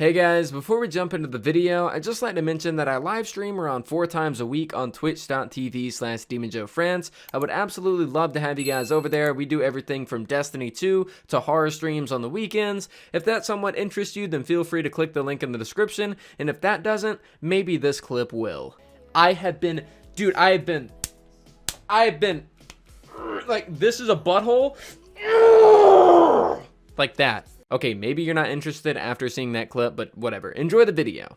Hey guys, before we jump into the video, I'd just like to mention that I live stream around 4 times a week on twitch.tv/demonjoefrance. I would absolutely love to have you guys over there. We do everything from Destiny 2 to horror streams on the weekends. If that somewhat interests you, then feel free to click the link in the description, and if that doesn't, maybe this clip will. I have been, like, this is a butthole, like that. Okay, maybe you're not interested after seeing that clip, but whatever. Enjoy the video.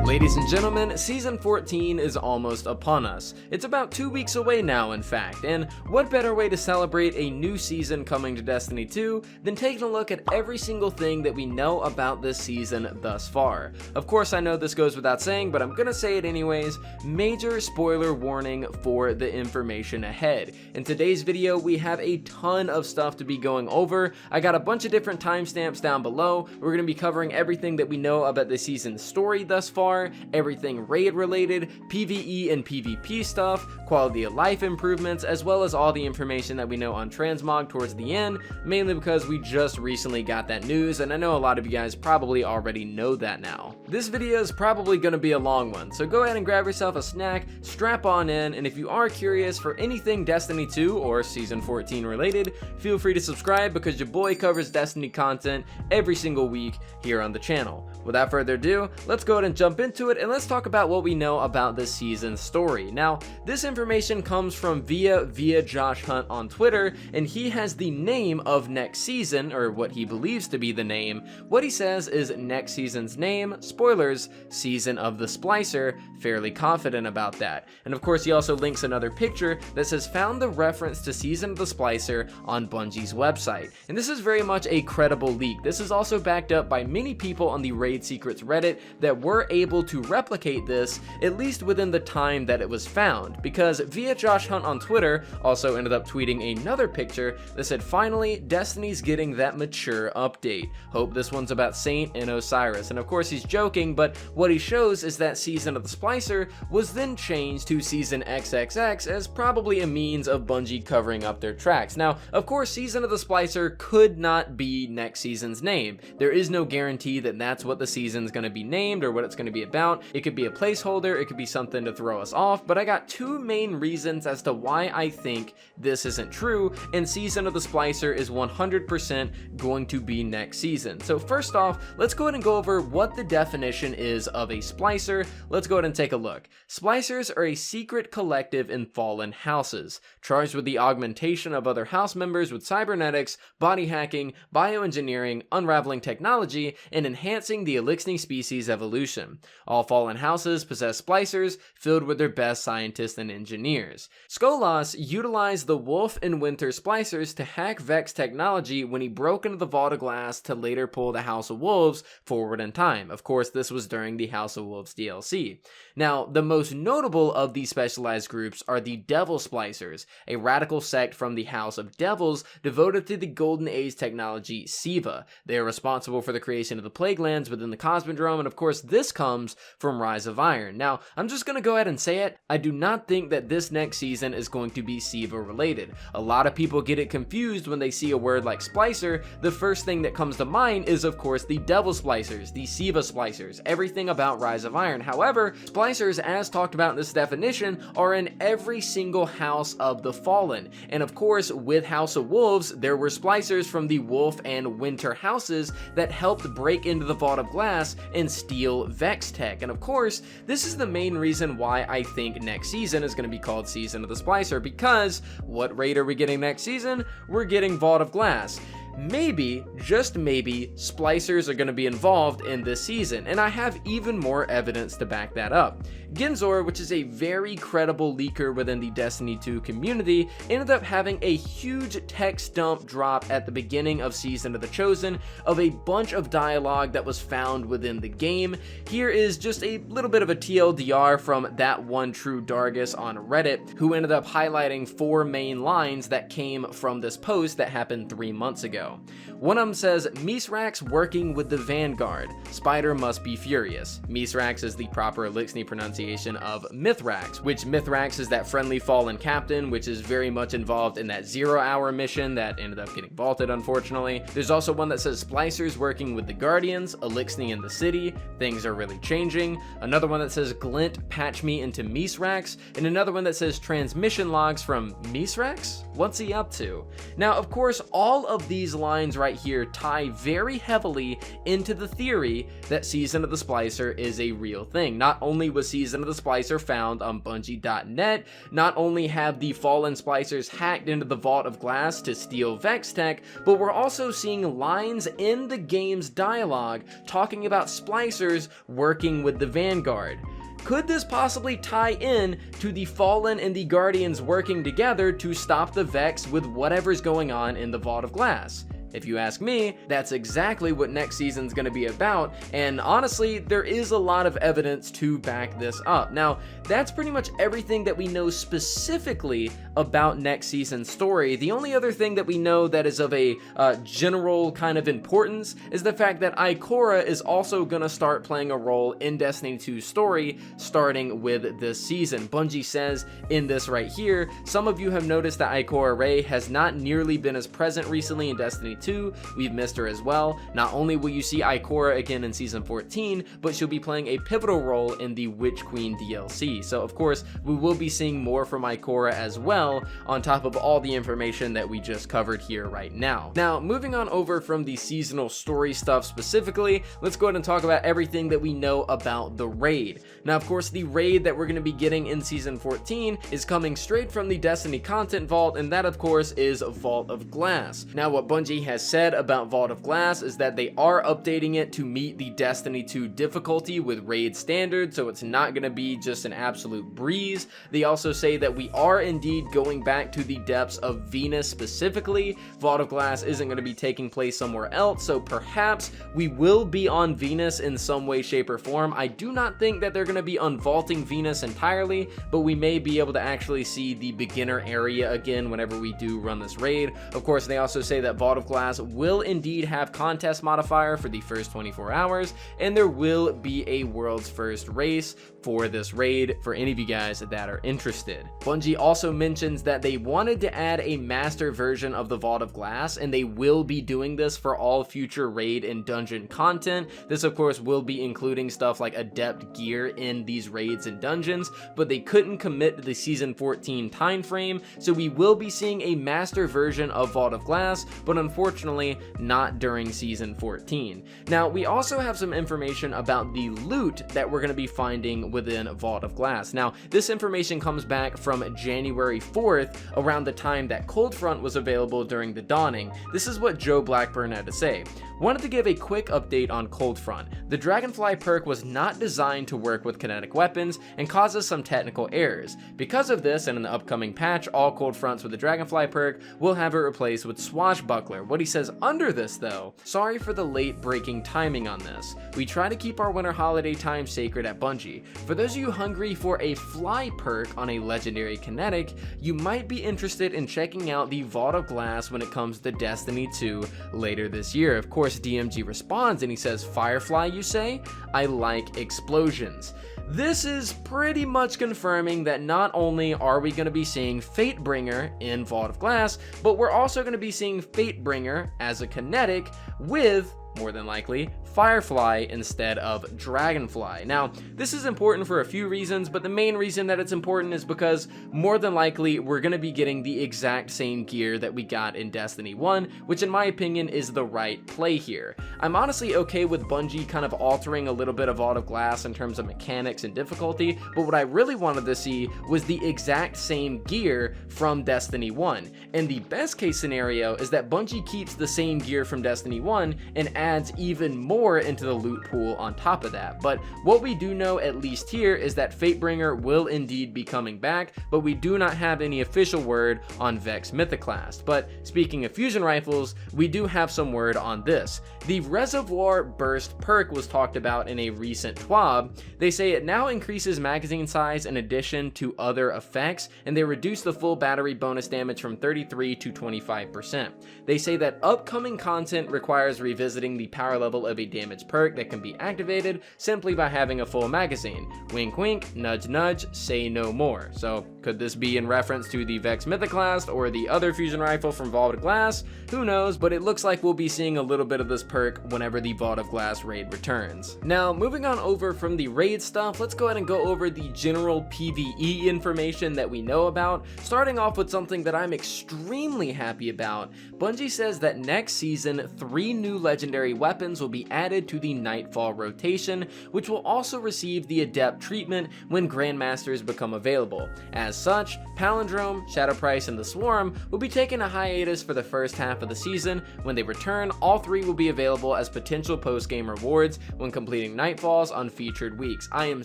Ladies and gentlemen, Season 14 is almost upon us. It's about 2 weeks away now, in fact, and what better way to celebrate a new season coming to Destiny 2 than taking a look at every single thing that we know about this season thus far. Of course, I know this goes without saying, but I'm gonna say it anyways. Major spoiler warning for the information ahead. In today's video, we have a ton of stuff to be going over. I got a bunch of different timestamps down below. We're gonna be covering everything that we know about the season's story thus far, everything raid related, PvE and PvP stuff, quality of life improvements, as well as all the information that we know on Transmog towards the end, mainly because we just recently got that news, and I know a lot of you guys probably already know that now. This video is probably going to be a long one, so go ahead and grab yourself a snack, strap on in, and if you are curious for anything Destiny 2 or Season 14 related, feel free to subscribe because your boy covers Destiny content every single week here on the channel. Without further ado, let's go ahead and jump into it, and let's talk about what we know about this season's story. Now, this information comes from via Josh Hunt on Twitter, and he has the name of next season, or what he believes to be the name. What he says is next season's name, spoilers, Season of the Splicer, fairly confident about that. And of course, he also links another picture that says found the reference to Season of the Splicer on Bungie's website. And this is very much a credible leak. This is also backed up by many people on the Raid Secrets Reddit that were able to replicate this, at least within the time that it was found, because via Josh Hunt on Twitter also ended up tweeting another picture that said, finally, Destiny's getting that mature update. Hope this one's about Saint and Osiris. And of course he's joking, but what he shows is that Season of the Splicer was then changed to Season XXX as probably a means of Bungie covering up their tracks. Now, of course, Season of the Splicer could not be next season's name. There is no guarantee that that's what the season's going to be named or what it's going to be about. It could be a placeholder, it could be something to throw us off, but I got two main reasons as to why I think this isn't true, and Season of the Splicer is 100% going to be next season. So first off, let's go ahead and go over what the definition is of a Splicer. Let's go ahead and take a look. Splicers are a secret collective in fallen houses, charged with the augmentation of other house members with cybernetics, body hacking, bioengineering, unraveling technology, and enhancing the elixir species evolution. All fallen houses possess splicers filled with their best scientists and engineers. Skolas utilized the Wolf and Winter splicers to hack Vex technology when he broke into the Vault of Glass to later pull the House of Wolves forward in time. Of course, this was during the House of Wolves DLC. Now, the most notable of these specialized groups are the Devil Splicers, a radical sect from the House of Devils devoted to the Golden Age technology Siva. They are responsible for the creation of the Plague Lands within the Cosmodrome, and of course this comes from Rise of Iron. Now, I'm just gonna go ahead and say it, I do not think that this next season is going to be Siva related. A lot of people get it confused when they see a word like Splicer. The first thing that comes to mind is of course the Devil Splicers, the Siva Splicers, everything about Rise of Iron. However, Splicers, as talked about in this definition, are in every single house of the Fallen. And of course, with House of Wolves, there were Splicers from the Wolf and Winter houses that helped break into the Vault of Glass and steal Vex tech. And of course, this is the main reason why I think next season is going to be called Season of the Splicer, because what raid are we getting next season? We're getting Vault of Glass. Maybe, just maybe, splicers are going to be involved in this season, and I have even more evidence to back that up. Genzor, which is a very credible leaker within the Destiny 2 community, ended up having a huge text dump drop at the beginning of Season of the Chosen of a bunch of dialogue that was found within the game. Here is just a little bit of a TLDR from that one true Dargus on Reddit, who ended up highlighting 4 main lines that came from this post that happened 3 months ago. though. One of them says, Misrax working with the Vanguard. Spider must be furious. Misrax is the proper Elixir pronunciation of Mithrax, which Mithrax is that friendly fallen captain, which is very much involved in that 0 hour mission that ended up getting vaulted, unfortunately. There's also one that says Splicers working with the Guardians, Elixir in the city, things are really changing. Another one that says Glint patch me into Misrax, and another one that says transmission logs from Misrax? What's he up to? Now, of course, all of these lines right here tie very heavily into the theory that Season of the Splicer is a real thing. Not only was Season of the Splicer found on Bungie.net, not only have the fallen Splicers hacked into the Vault of Glass to steal Vex tech, but we're also seeing lines in the game's dialogue talking about Splicers working with the Vanguard. Could this possibly tie in to the Fallen and the Guardians working together to stop the Vex with whatever's going on in the Vault of Glass? If you ask me, that's exactly what next season's going to be about, and honestly, there is a lot of evidence to back this up. Now, that's pretty much everything that we know specifically about next season's story. The only other thing that we know that is of a general kind of importance is the fact that Ikora is also going to start playing a role in Destiny 2's story, starting with this season. Bungie says in this right here, some of you have noticed that Ikora Rey has not nearly been as present recently in Destiny 2, we've missed her as well. Not only will you see Ikora again in Season 14, but she'll be playing a pivotal role in the Witch Queen DLC. So of course, we will be seeing more from Ikora as well, on top of all the information that we just covered here right now. Now, moving on over from the seasonal story stuff specifically, let's go ahead and talk about everything that we know about the raid. Now, of course, the raid that we're going to be getting in Season 14 is coming straight from the Destiny content vault, and that of course is Vault of Glass. Now, what Bungie has said about Vault of Glass is that they are updating it to meet the Destiny 2 difficulty with raid standards, so it's not going to be just an absolute breeze. They also say that we are indeed going back to the depths of Venus specifically. Vault of Glass isn't going to be taking place somewhere else, so perhaps we will be on Venus in some way, shape, or form. I do not think that they're going to be unvaulting Venus entirely, but we may be able to actually see the beginner area again whenever we do run this raid. Of course, they also say that Vault of Glass will indeed have contest modifier for the first 24 hours, and there will be a world's first race for this raid for any of you guys that are interested. Bungie also mentions that they wanted to add a master version of the Vault of Glass, and they will be doing this for all future raid and dungeon content. This of course will be including stuff like adept gear in these raids and dungeons, but they couldn't commit to the Season 14 time frame, so we will be seeing a master version of Vault of Glass, but unfortunately not during Season 14. Now, we also have some information about the loot that we're going to be finding within Vault of Glass. Now, this information comes back from January 4th, around the time that Coldfront was available during the Dawning. This is what Joe Blackburn had to say. Wanted to give a quick update on Coldfront. The Dragonfly perk was not designed to work with kinetic weapons and causes some technical errors. Because of this, and in the upcoming patch, all Coldfronts with the Dragonfly perk will have it replaced with Swashbuckler. What he says under this though, sorry for the late breaking timing on this. We try to keep our winter holiday time sacred at Bungie. For those of you hungry for a fly perk on a legendary kinetic, you might be interested in checking out the Vault of Glass when it comes to Destiny 2 later this year. Of course, DMG responds and he says, Firefly you say? I like explosions. This is pretty much confirming that not only are we going to be seeing Fatebringer in Vault of Glass, but we're also going to be seeing Fatebringer as a kinetic with, more than likely, Firefly instead of Dragonfly. Now, this is important for a few reasons, but the main reason that it's important is because more than likely we're going to be getting the exact same gear that we got in Destiny 1, which in my opinion is the right play here. I'm honestly okay with Bungie kind of altering a little bit of Vault of Glass in terms of mechanics and difficulty, but what I really wanted to see was the exact same gear from Destiny 1. And the best case scenario is that Bungie keeps the same gear from Destiny 1 and adds even more into the loot pool on top of that. But what we do know, at least here, is that Fatebringer will indeed be coming back, but we do not have any official word on Vex Mythoclast. But speaking of fusion rifles, we do have some word on this. The Reservoir Burst perk was talked about in a recent TWAB. They say it now increases magazine size in addition to other effects, and they reduce the full battery bonus damage from 33 to 25%. They say that upcoming content requires revisiting the power level of a damage perk that can be activated simply by having a full magazine. Wink wink, nudge nudge, say no more. So could this be in reference to the Vex Mythoclast or the other fusion rifle from Vault of Glass? Who knows, but it looks like we'll be seeing a little bit of this perk whenever the Vault of Glass raid returns. Now, moving on over from the raid stuff, let's go ahead and go over the general PvE information that we know about, starting off with something that I'm extremely happy about. Bungie says that next season, 3 new legendary weapons will be added to the Nightfall rotation, which will also receive the Adept treatment when Grandmasters become available. As such, Palindrome, Shadow Price, and the Swarm will be taking a hiatus for the first half of the season. When they return, all 3 will be available as potential post-game rewards when completing Nightfalls on featured weeks. I am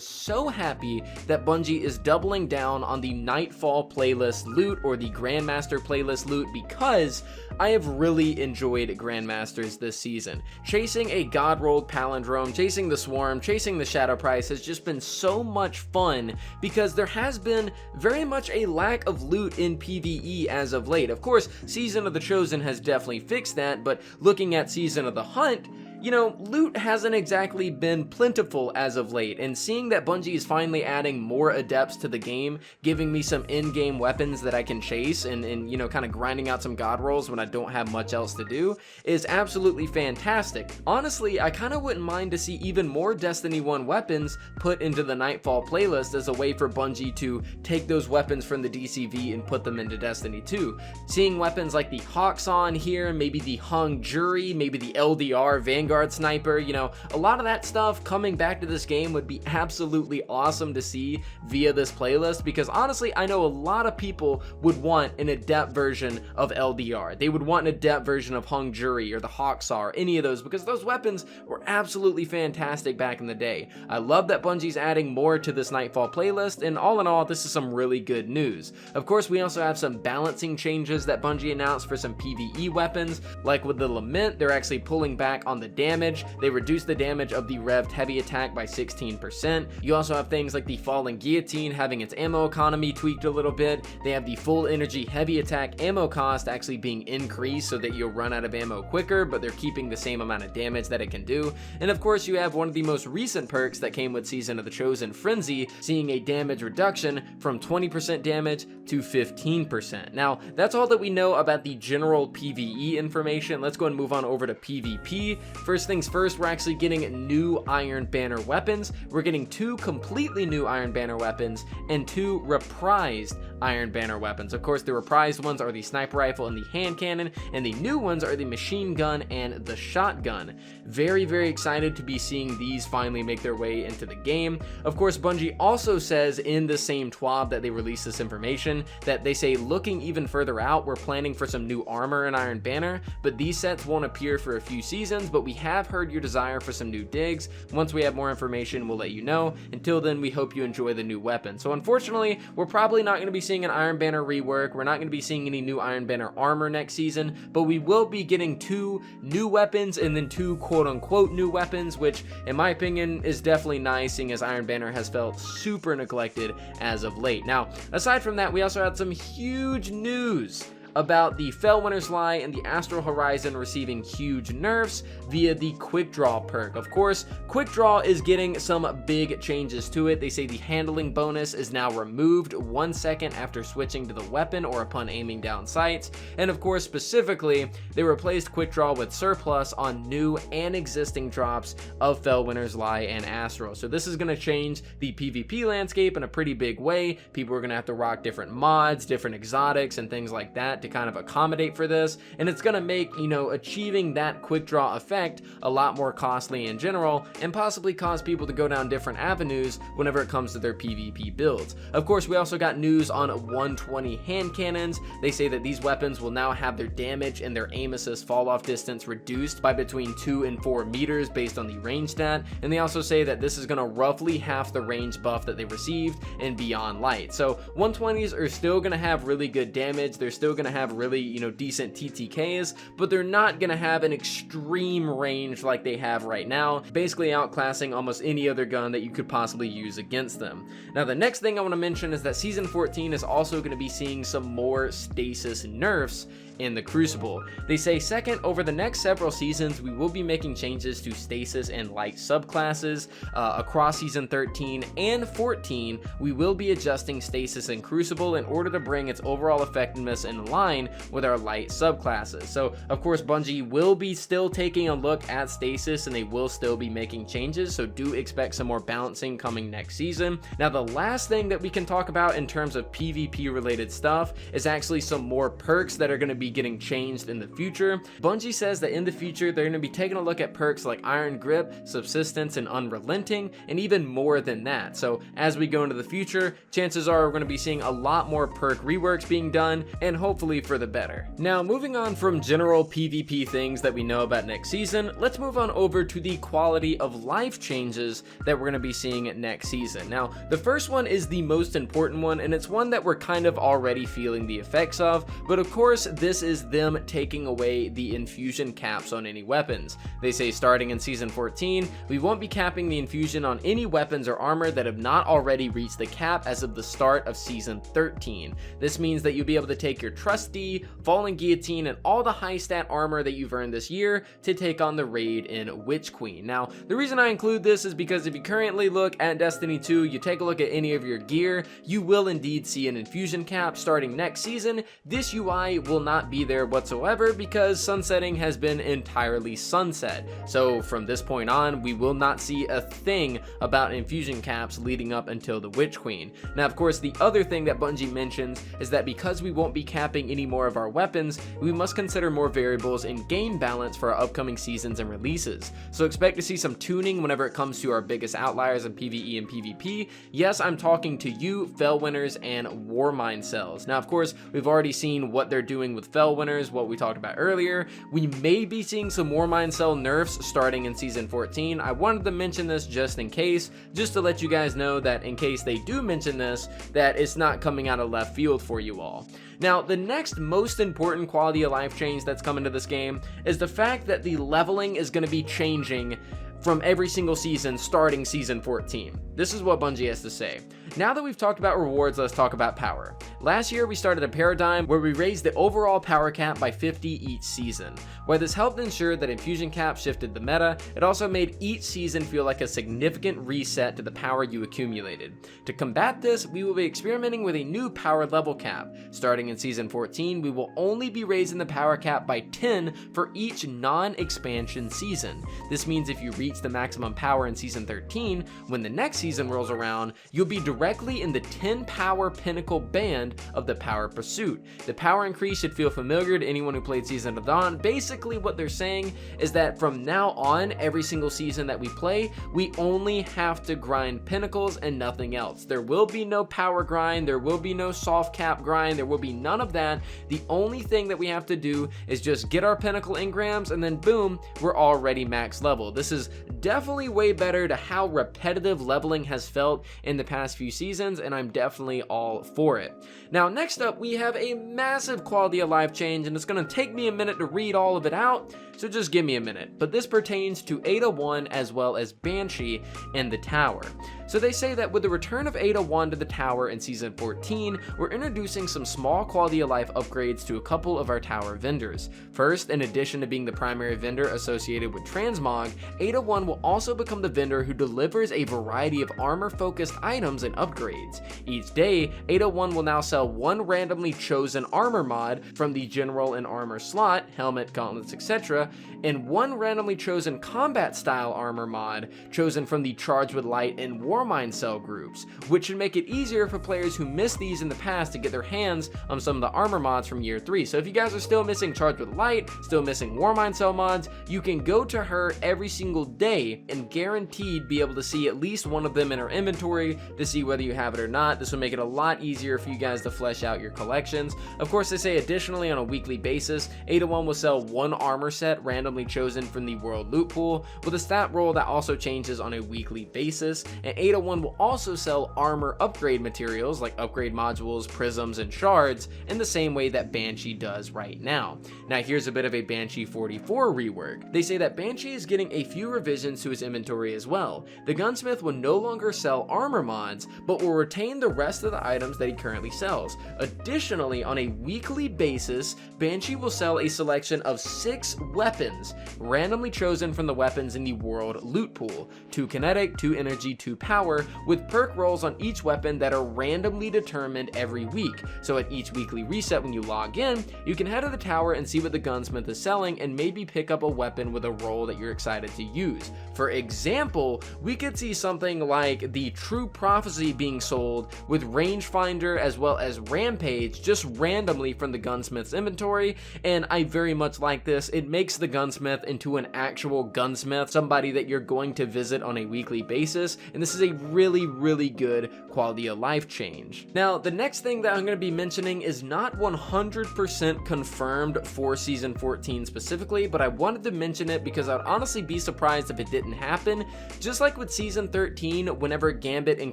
so happy that Bungie is doubling down on the Nightfall playlist loot, or the Grandmaster playlist loot, because I have really enjoyed Grandmasters this season. Chasing a God-rolled Palindrome, chasing the Swarm, chasing the Shadow Price has just been so much fun, because there has been very much a lack of loot in PvE as of late. Of course, Season of the Chosen has definitely fixed that, but looking at Season of the Hunt, you know, loot hasn't exactly been plentiful as of late, and seeing that Bungie is finally adding more adepts to the game, giving me some in-game weapons that I can chase and you know, kind of grinding out some god rolls when I don't have much else to do, is absolutely fantastic. Honestly, I kind of wouldn't mind to see even more Destiny 1 weapons put into the Nightfall playlist as a way for Bungie to take those weapons from the DCV and put them into Destiny 2. Seeing weapons like the Hawks on here, maybe the Hung Jury, maybe the LDR Vanguard Sniper, you know, a lot of that stuff coming back to this game would be absolutely awesome to see via this playlist, because honestly, I know a lot of people would want an adept version of LDR. They would want an adept version of Hung Jury or the Hawksaw or any of those, because those weapons were absolutely fantastic back in the day. I love that Bungie's adding more to this Nightfall playlist, and all in all, this is some really good news. Of course, we also have some balancing changes that Bungie announced for some PvE weapons, like with the Lament, they're actually pulling back on the damage. They reduce the damage of the revved heavy attack by 16%. You also have things like the Falling Guillotine having its ammo economy tweaked a little bit. They have the full energy heavy attack ammo cost actually being increased so that you'll run out of ammo quicker, but they're keeping the same amount of damage that it can do. And of course, you have one of the most recent perks that came with Season of the Chosen, Frenzy, seeing a damage reduction from 20% damage to 15%. Now, that's all that we know about the general PvE information. Let's go and move on over to PvP. First things first, we're actually getting new Iron Banner weapons. We're getting 2 completely new Iron Banner weapons and 2 reprised Iron Banner weapons. Of course, the reprised ones are the sniper rifle and the hand cannon, and the new ones are the machine gun and the shotgun. Very, very excited to be seeing these finally make their way into the game. Of course, Bungie also says in the same TWAB that they released this information that they say, looking even further out, we're planning for some new armor in Iron Banner, but these sets won't appear for a few seasons, but we have heard your desire for some new digs. Once we have more information, we'll let you know. Until then, we hope you enjoy the new weapon. So unfortunately, we're probably not going to be seeing an Iron Banner rework. We're not going to be seeing any new Iron Banner armor next season, but we will be getting 2 new weapons and then 2 quote-unquote new weapons, which in my opinion is definitely nice, seeing as Iron Banner has felt super neglected as of late. Now, aside from that, we also had some huge news about the Fellwinter's Lie and the Astral Horizon receiving huge nerfs via the Quick Draw perk. Of course, Quick Draw is getting some big changes to it. They say the handling bonus is now removed 1 second after switching to the weapon or upon aiming down sights. And of course, specifically, they replaced Quick Draw with Surplus on new and existing drops of Fellwinter's Lie and Astral. So this is going to change the PvP landscape in a pretty big way. People are going to have to rock different mods, different exotics, and things like that to kind of accommodate for this, and it's going to make, you know, achieving that quick draw effect a lot more costly in general, and possibly cause people to go down different avenues whenever it comes to their PvP builds. Of course, we also got news on 120 hand cannons. They say that these weapons will now have their damage and their aim assist fall off distance reduced by between 2 and 4 meters based on the range stat, and they also say that this is going to roughly half the range buff that they received in Beyond Light. So 120s are still going to have really good damage, they're still going to have really, you know, decent TTKs, but they're not going to have an extreme range like they have right now, basically outclassing almost any other gun that you could possibly use against them. Now the next thing I want to mention is that Season 14 is also going to be seeing some more stasis nerfs in the Crucible. They say, second, over the next several seasons, we will be making changes to stasis and light subclasses. Across Season 13 and 14, we will be adjusting stasis and Crucible in order to bring its overall effectiveness in line with our light subclasses. So, of course, Bungie will be still taking a look at stasis, and they will still be making changes, so do expect some more balancing coming next season. Now, the last thing that we can talk about in terms of PvP related stuff is actually some more perks that are going to be getting changed in the future. Bungie says that in the future they're going to be taking a look at perks like Iron Grip, Subsistence, and Unrelenting, and even more than that. So as we go into the future, chances are we're going to be seeing a lot more perk reworks being done, and hopefully for the better. Now, moving on from general PvP things that we know about next season, let's move on over to the quality of life changes that we're going to be seeing next season. Now, the first one is the most important one, and it's one that we're kind of already feeling the effects of, but of course this is them taking away the infusion caps on any weapons. They say starting in Season 14, we won't be capping the infusion on any weapons or armor that have not already reached the cap as of the start of Season 13. This means that you'll be able to take your Trusty, Fallen Guillotine, and all the high stat armor that you've earned this year to take on the raid in Witch Queen. Now, the reason I include this is because if you currently look at Destiny 2, you take a look at any of your gear, you will indeed see an infusion cap starting next season. This UI will not be there whatsoever because sunsetting has been entirely sunset. So from this point on, we will not see a thing about infusion caps leading up until the Witch Queen. Now, of course, the other thing that Bungie mentions is that because we won't be capping any more of our weapons, we must consider more variables in game balance for our upcoming seasons and releases. So expect to see some tuning whenever it comes to our biggest outliers in PvE and PvP. Yes, I'm talking to you, Fell Winners and Warmind cells. Now, of course, we've already seen what they're doing with Fell Winners, what we talked about earlier. We may be seeing some Warmind cell nerfs starting in Season 14. I wanted to mention this just in case, just to let you guys know that in case they do mention this, that it's not coming out of left field for you all. Now, the next most important quality of life change that's coming to this game is the fact that the leveling is going to be changing from every single season starting Season 14. This is what Bungie has to say. Now that we've talked about rewards, let's talk about power. Last year, we started a paradigm where we raised the overall power cap by 50 each season. While this helped ensure that infusion caps shifted the meta, it also made each season feel like a significant reset to the power you accumulated. To combat this, we will be experimenting with a new power level cap. Starting in Season 14, we will only be raising the power cap by 10 for each non-expansion season. This means if you reach the maximum power in Season 13, when the next season rolls around, you'll be directly in the 10 power pinnacle band of the power pursuit. The power increase should feel familiar to anyone who played Season of Dawn. Basically what they're saying is that from now on, every single season that we play, we only have to grind pinnacles and nothing else. There will be no power grind, there will be no soft cap grind, there will be none of that. The only thing that we have to do is just get our pinnacle engrams, and then boom, we're already max level. This is definitely way better to how repetitive leveling has felt in the past few seasons, and I'm definitely all for it. Now, next up, we have a massive quality of life change, and it's going to take me a minute to read all of it out, so just give me a minute. But this pertains to Ada 1 as well as Banshee and the Tower. So they say that with the return of Ada 1 to the Tower in Season 14, we're introducing some small quality of life upgrades to a couple of our Tower vendors. First, in addition to being the primary vendor associated with Transmog, Ada 1 will also become the vendor who delivers a variety of armor-focused items and upgrades. Each day, Ada 1 will now sell one randomly chosen armor mod from the general and armor slot, helmet, gauntlets, etc., and one randomly chosen combat style armor mod chosen from the charged with light and war Warmind cell groups, which should make it easier for players who missed these in the past to get their hands on some of the armor mods from year 3. So if you guys are still missing Charged with Light, still missing Warmind cell mods, you can go to her every single day and guaranteed be able to see at least one of them in her inventory to see whether you have it or not. This will make it a lot easier for you guys to flesh out your collections. Of course, they say additionally on a weekly basis, Ada 1 will sell one armor set randomly chosen from the world loot pool with a stat roll that also changes on a weekly basis, and Ada 1 will also sell armor upgrade materials like upgrade modules, prisms, and shards in the same way that Banshee does right now. Now here's a bit of a Banshee 44 rework. They say that Banshee is getting a few revisions to his inventory as well. The gunsmith will no longer sell armor mods, but will retain the rest of the items that he currently sells. Additionally, on a weekly basis, Banshee will sell a selection of 6 weapons, randomly chosen from the weapons in the world loot pool. 2 kinetic, 2 energy, 2 power, with perk rolls on each weapon that are randomly determined every week. So at each weekly reset when you log in, you can head to the tower and see what the gunsmith is selling and maybe pick up a weapon with a roll that you're excited to use. For example, we could see something like the True Prophecy being sold with Rangefinder as well as Rampage just randomly from the gunsmith's inventory, and I very much like this. It makes the gunsmith into an actual gunsmith, somebody that you're going to visit on a weekly basis, and this is a really good quality of life change. Now, the next thing that I'm going to be mentioning is not 100% confirmed for Season 14 specifically, but I wanted to mention it because I'd honestly be surprised if it didn't happen. Just like with Season 13, whenever Gambit and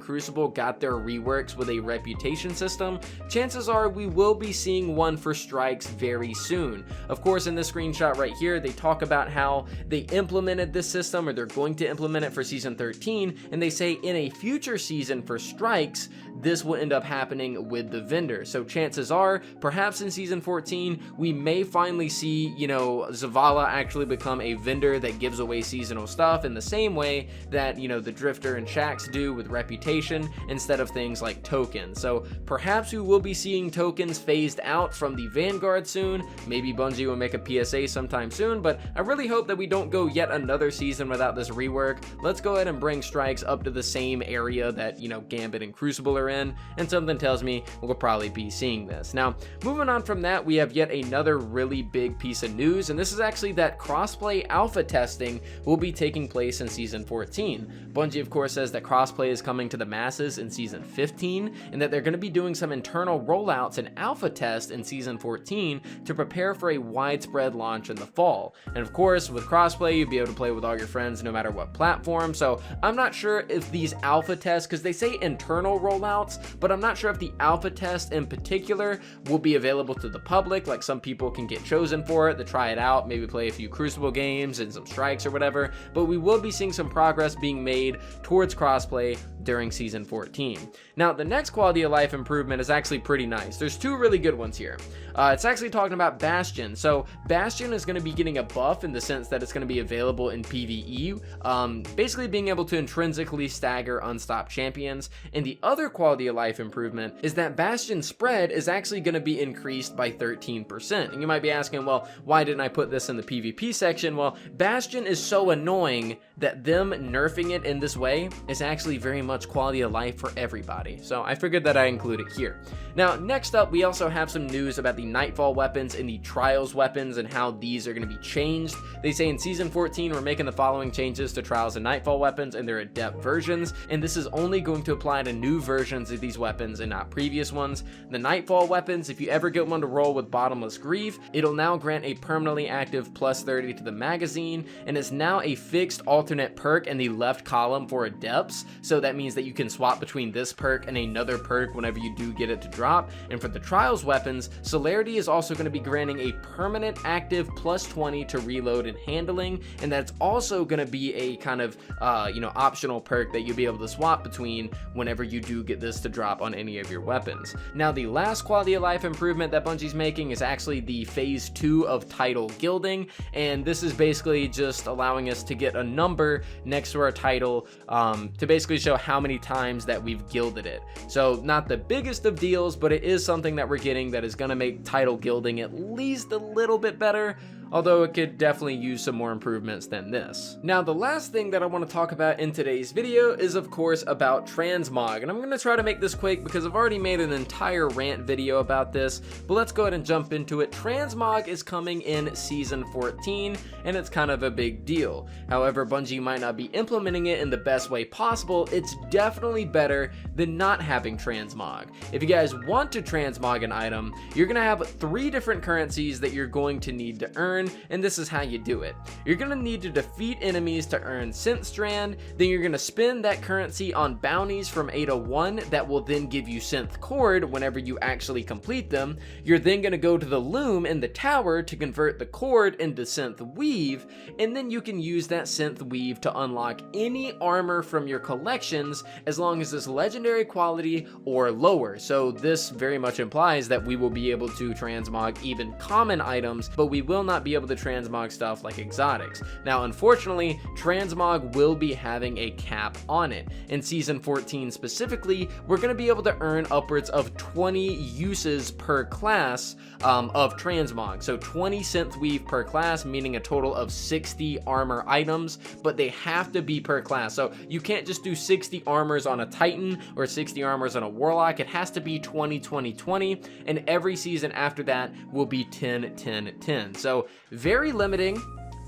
Crucible got their reworks with a reputation system, chances are we will be seeing one for strikes very soon. Of course, in this screenshot right here, they talk about how they implemented this system, or they're going to implement it for Season 13, and they say in a future season for strikes, this will end up happening with the vendor. So chances are, perhaps in Season 14, we may finally see, Zavala actually become a vendor that gives away seasonal stuff in the same way that, the Drifter and Shaxx do with reputation, instead of things like tokens. So perhaps we will be seeing tokens phased out from the Vanguard soon. Maybe Bungie will make a PSA sometime soon, but I really hope that we don't go yet another season without this rework. Let's go ahead and bring strikes up to the same area that, Gambit and Crucible are in, and something tells me we'll probably be seeing this. Now, moving on from that, we have yet another really big piece of news, and this is actually that crossplay alpha testing will be taking place in Season 14. Bungie, of course, says that crossplay is coming to the masses in Season 15, and that they're going to be doing some internal rollouts and alpha tests in Season 14 to prepare for a widespread launch in the fall. And of course, with crossplay, you'll be able to play with all your friends no matter what platform. So I'm not sure if these alpha tests, because they say internal rollouts, but I'm not sure if the alpha test in particular will be available to the public. Like, some people can get chosen for it to try it out, maybe play a few Crucible games and some strikes or whatever, but we will be seeing some progress being made towards crossplay during Season 14. Now, the next quality of life improvement is actually pretty nice. There's 2 really good ones here. It's actually talking about Bastion. So Bastion is going to be getting a buff in the sense that it's going to be available in PvE, basically being able to intrinsically stagger unstopped champions. And the other quality of life improvement is that Bastion spread is actually going to be increased by 13%. And you might be asking, well, why didn't I put this in the PvP section? Well, Bastion is so annoying that them nerfing it in this way is actually very much quality of life for everybody. So I figured that I include it here. Now, next up, we also have some news about the Nightfall weapons and the Trials weapons and how these are going to be changed. They say in Season 14, we're making the following changes to Trials and Nightfall weapons and their adept versions, and this is only going to apply to new versions of these weapons and not previous ones. The Nightfall weapons, if you ever get one to roll with Bottomless Grief, it'll now grant a permanently active +30 to the magazine, and it's now a fixed alternate perk in the left column for adepts, so that means that you can swap between this perk and another perk whenever you do get it to drop. And for the Trials weapons, Celerity is also going to be granting a permanent active +20 to reload and handling, and that's also going to be a kind of optional perk that you'll be able to swap between whenever you do get this to drop on any of your weapons. Now, the last quality of life improvement that Bungie's making is actually the Phase 2 of title gilding, and this is basically just allowing us to get a number next to our title to basically show how many times that we've gilded it. So not the biggest of deals, but it is something that we're getting that is going to make title gilding at least a little bit better. although it could definitely use some more improvements than this. Now, the last thing that I want to talk about in today's video is of course about Transmog, and I'm going to try to make this quick because I've already made an entire rant video about this, but let's go ahead and jump into it. Transmog is coming in Season 14, and it's kind of a big deal. However, Bungie might not be implementing it in the best way possible. It's definitely better than not having Transmog. If you guys want to Transmog an item, you're going to have 3 different currencies that you're going to need to earn, and this is how you do it. You're going to need to defeat enemies to earn Synth Strand, then you're going to spend that currency on bounties from 801 that will then give you Synth Cord whenever you actually complete them. You're then going to go to the loom in the tower to convert the cord into Synth Weave, and then you can use that Synth Weave to unlock any armor from your collections as long as it's legendary quality or lower. So this very much implies that we will be able to transmog even common items, but we will not be able to transmog stuff like exotics. Now, unfortunately, transmog will be having a cap on it. In Season 14 specifically, we're going to be able to earn upwards of 20 uses per class of transmog. So 20 Synth Weave per class, meaning a total of 60 armor items, but they have to be per class. So you can't just do 60 armors on a Titan or 60 armors on a Warlock. It has to be 20, 20, 20, and every season after that will be 10, 10, 10. So very limiting.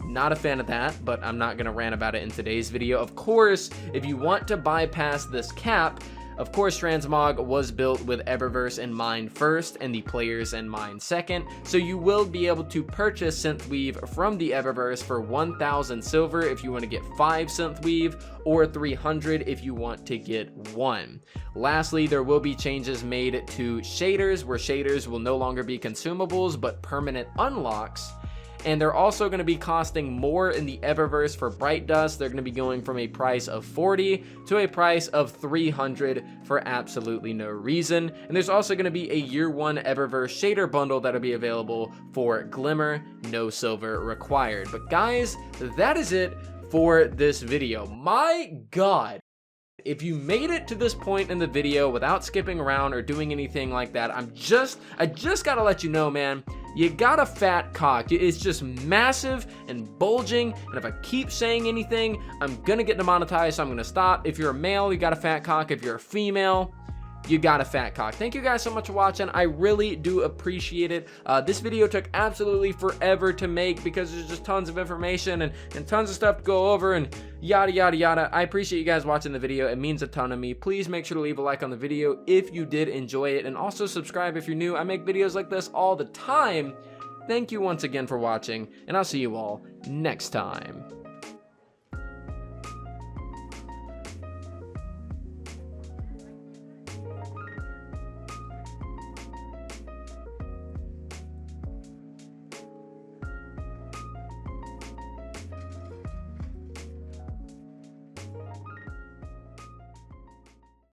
Not a fan of that, but I'm not going to rant about it in today's video. Of course, if you want to bypass this cap, of course, Transmog was built with Eververse in mind first and the players in mind second, so you will be able to purchase Synth Weave from the Eververse for 1,000 silver if you want to get 5 Synth Weave, or 300 if you want to get 1. Lastly, there will be changes made to shaders, where shaders will no longer be consumables but permanent unlocks. And they're also going to be costing more in the Eververse for Bright Dust. They're going to be going from a price of 40 to a price of 300 for absolutely no reason. And there's also going to be a Year 1 Eververse shader bundle that'll be available for Glimmer, no silver required. But guys, that is it for this video. My God. If you made it to this point in the video without skipping around or doing anything like that, I just gotta let you know, man, you got a fat cock. It's just massive and bulging, and if I keep saying anything, I'm gonna get demonetized, so I'm gonna stop. If you're a male, you got a fat cock. If you're a female, you got a fat cock. Thank you guys so much for watching. I really do appreciate it. This video took absolutely forever to make because there's just tons of information and tons of stuff to go over and yada yada yada. I appreciate you guys watching the video. It means a ton to me. Please make sure to leave a like on the video if you did enjoy it, and also subscribe if you're new. I make videos like this all the time. Thank you once again for watching, and I'll see you all next time.